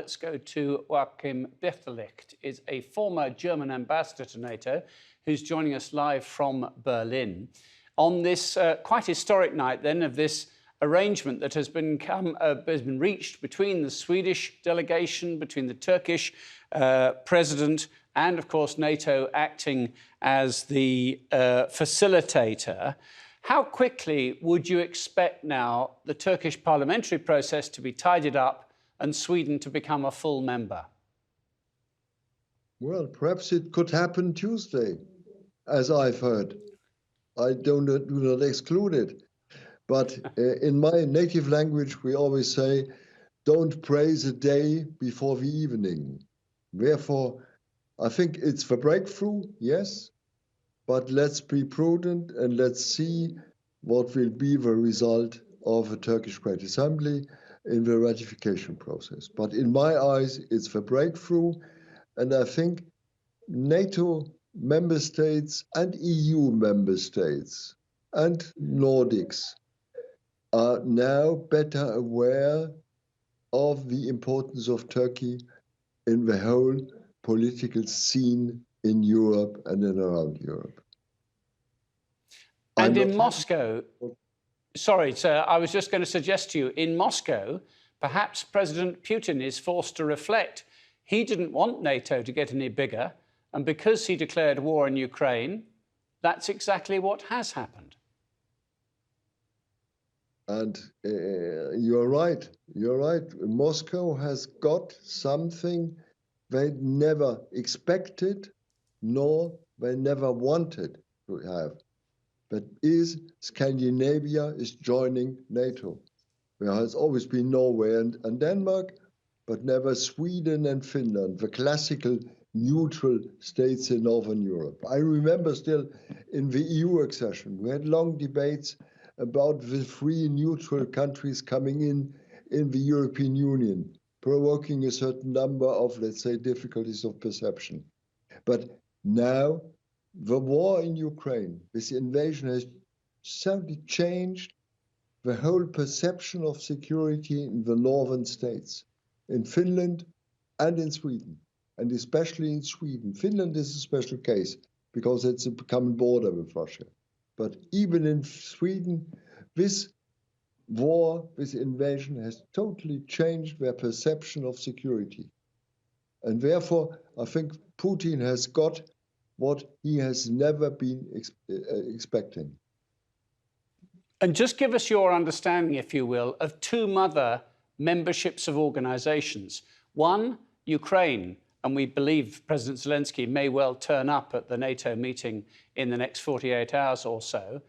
let's go to Joachim Bitterlich, is a former German ambassador to NATO, who's joining us live from Berlin on this quite historic night then of this arrangement that has been reached between the Swedish delegation, between the Turkish president and, of course, NATO acting as the facilitator. How quickly would you expect now the Turkish parliamentary process to be tidied up and Sweden to become a full member? Well, perhaps it could happen Tuesday, as I've heard. I do not exclude it. But in my native language, we always say, don't praise a day before the evening. Therefore, I think it's the breakthrough, yes, but let's be prudent and let's see what will be the result of the Turkish Great Assembly in the ratification process. But in my eyes, it's the breakthrough, and I think NATO member states and EU member states and Nordics are now better aware of the importance of Turkey in the whole political scene in Europe and in around Europe. And in Moscow, sorry, sir, I was just going to suggest to you, in Moscow, perhaps President Putin is forced to reflect. He didn't want NATO to get any bigger, and because he declared war in Ukraine, that's exactly what has happened. And you're right, you're right. Moscow has got something they never expected, nor they never wanted to have. That is, Scandinavia is joining NATO. There has always been Norway and Denmark, but never Sweden and Finland, the classical neutral states in Northern Europe. I remember still in the EU accession, we had long debates about the three neutral countries coming in the European Union, provoking a certain number of, let's say, difficulties of perception. But now, the war in Ukraine, this invasion has certainly changed the whole perception of security in the northern states, in Finland and in Sweden, and especially in Sweden. Finland is a special case because it's a common border with Russia. But even in Sweden, this war, this invasion has totally changed their perception of security. And therefore, I think Putin has got what he has never been expecting. And just give us your understanding, if you will, of two other memberships of organizations. One, Ukraine, and we believe President Zelensky may well turn up at the NATO meeting in the next 48 hours or so.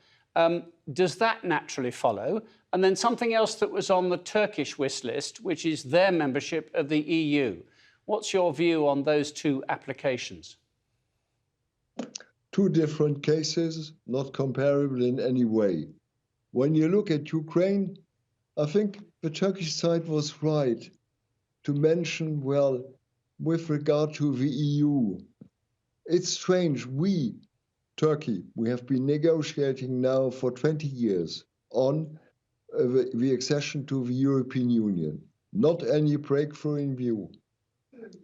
Does that naturally follow? And then something else that was on the Turkish wish list, which is their membership of the EU. What's your view on those two applications? Two different cases, not comparable in any way. When you look at Ukraine, I think the Turkish side was right to mention, well, with regard to the EU, it's strange. We, Turkey, we have been negotiating now for 20 years on the accession to the European Union. Not any breakthrough in view.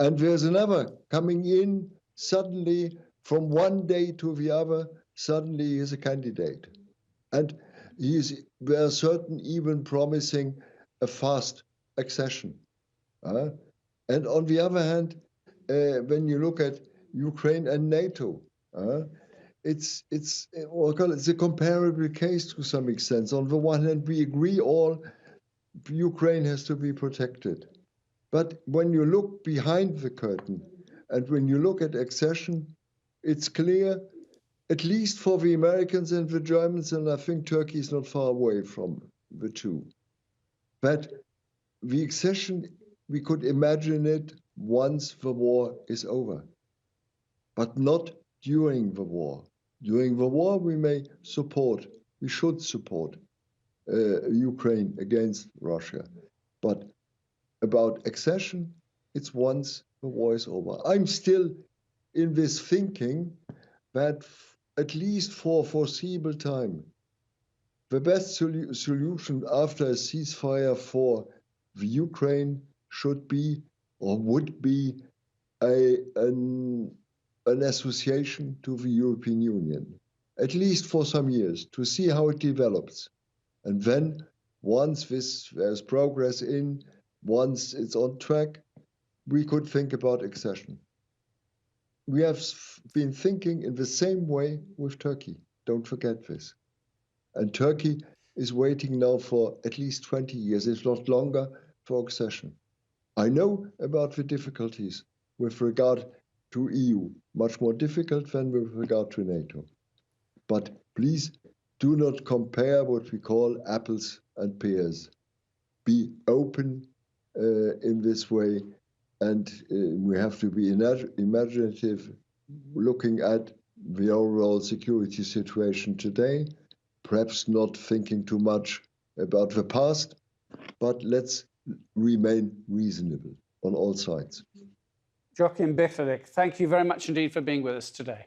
And there's another coming in suddenly from one day to the other, suddenly he is a candidate. And there are certain even promising a fast accession. And on the other hand, when you look at Ukraine and NATO, it's a comparable case to some extent. On the one hand, we agree all Ukraine has to be protected. But when you look behind the curtain and when you look at accession, it's clear, at least for the Americans and the Germans, and I think Turkey is not far away from the two, that the accession, we could imagine it once the war is over, but not during the war. During the war, we should support Ukraine against Russia. But about accession, it's once the war is over. I'm still in this thinking that at least for foreseeable time, the best solution after a ceasefire for the Ukraine should be or would be an association to the European Union, at least for some years, to see how it develops. And then, once there's progress once it's on track, we could think about accession. We have been thinking in the same way with Turkey. Don't forget this. And Turkey is waiting now for at least 20 years, if not longer, for accession. I know about the difficulties with regard to EU, much more difficult than with regard to NATO. But please do not compare what we call apples and pears. Be open in this way, and we have to be imaginative, looking at the overall security situation today, perhaps not thinking too much about the past, but let's remain reasonable on all sides. Joachim Bitterlich, thank you very much indeed for being with us today.